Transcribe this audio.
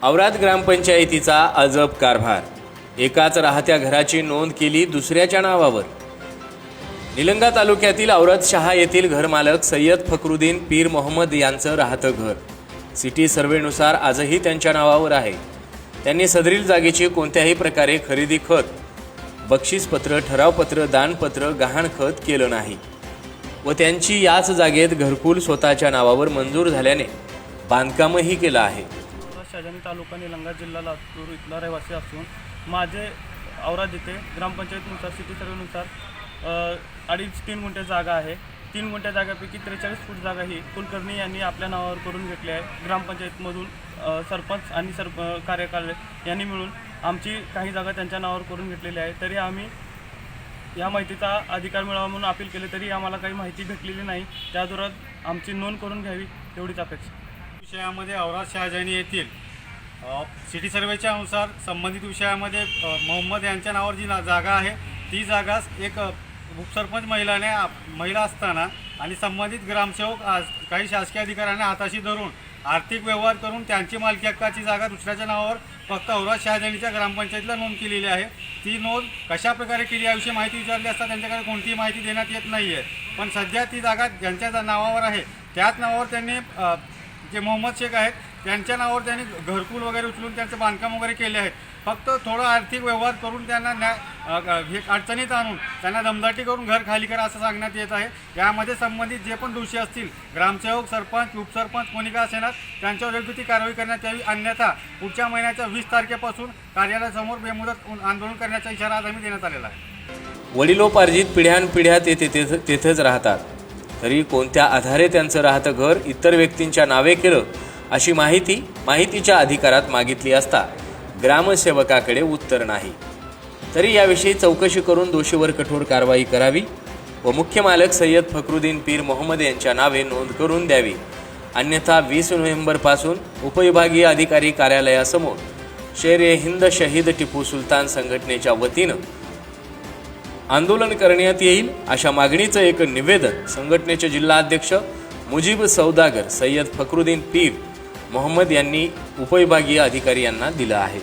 औराद ग्रामपंचायतीचा अजब कारभार। एकाच राहत्या घराची नोंद केली दुसऱ्याच्या नावावर। निलंगा तालुक्यातील औरद शहा येथील घरमालक सय्यद फकरुद्दीन पीर मोहम्मद यांचं राहतं घर सिटी सर्वेनुसार आजही त्यांच्या नावावर आहे। त्यांनी सदरील जागेची कोणत्याही प्रकारे खरेदी खत, बक्षीसपत्र, ठरावपत्र, दानपत्र, गहाणखत केलं नाही व त्यांची याच जागेत घरकुल स्वतःच्या नावावर मंजूर झाल्याने बांधकामही केलं आहे। शाहजानी तालुका निलंगा जिल्हा लातूर इथला रहिवासी असून माझे औराद येथे ग्रामपंचायतीनुसार सिटी सर्वेनुसार 2.5-3 गुंठे जागा आहे। 3 गुंठ्या जागापैकी 43 फूट जागा ही कुलकर्णी यांनी आपल्या नावावर करून घेतली आहे। ग्रामपंचायतमधून सरपंच आणि कार्यकारिणी यांनी मिळून आमची काही जागा त्यांच्या नावावर करून घेतलेली आहे। तरी आम्ही या माहितीचा अधिकार मिळावा म्हणून अपील केले तरी आम्हाला काही माहिती भेटलेली नाही। त्यादरम्यान आमची नोंद करून घ्यावी एवढीच अपेक्षा। विषयामध्ये औराद शहाजानी येथील सिटी सर्वेच्या अनुसार संबंधित विषयामध्ये मोहम्मद यांच्या नावावर जी जागा आहे ती जागा एक उपसरपंच महिला असताना आणि संबंधित ग्रामसेवक काही शासकीय अधिकाऱ्यांना हाताशी धरून आर्थिक व्यवहार करून त्यांची मालकी हक्काची जागा दुसऱ्याच्या नावावर फक्त औराद शहाजानीच्या ग्रामपंचायतीला नोंद केलेली आहे। ती नोंद कशा प्रकारे केली याविषयी माहिती विचारली असता त्यांच्याकडे कोणतीही माहिती देण्यात येत नाही आहे। पण सध्या ती जागा ज्यांच्या नावावर आहे त्याच नावावर त्यांनी जे मोहम्मद शेख आहेत त्यांच्या नावावर त्यांनी घरकुल वगैरे उचलून त्यांचं बांधकाम वगैरे केले आहेत। फक्त थोडं आर्थिक व्यवहार करून त्यांना अडचणीत आणून त्यांना दमदाटी करून घर खाली करा असं सांगण्यात येत आहे। यामध्ये संबंधित जे पण दोषी असतील ग्रामसेवक, सरपंच, उपसरपंच कोणी का असेना त्यांच्यावर योग्य ती कारवाई करण्यात यावी, अन्यथा पुढच्या महिन्याच्या 20 तारखेपासून कार्यालयासमोर बेमुदत आंदोलन करण्याचा इशारा आज आम्ही देण्यात आलेला आहे। वडिलोपार्जित पिढ्यानपिढ्या ते तेथेच राहतात, तरी कोणत्या आधारे त्यांचं राहतं घर इतर व्यक्तींच्या नावे केलं अशी माहितीच्या अधिकारात मागितली असता ग्रामसेवकाकडे उत्तर नाही। तरी याविषयी चौकशी करून दोषीवर कठोर कारवाई करावी व मुख्य मालक सय्यद फकरुद्दीन पीर मोहम्मद यांच्या नावे नोंद करून द्यावी, अन्यथा 20 नोव्हेंबरपासून उपविभागीय अधिकारी कार्यालयासमोर शेर-ए-हिंद शहीद टिपू सुलतान संघटनेच्या वतीनं आंदोलन करण्यात येईल अशा मागणीचं एक निवेदन संघटनेचे जिल्हाध्यक्ष मुजीब सौदागर सय्यद फकरुद्दीन पीर मोहम्मद यांनी उपविभागीय अधिकारी यांना दिलं आहे।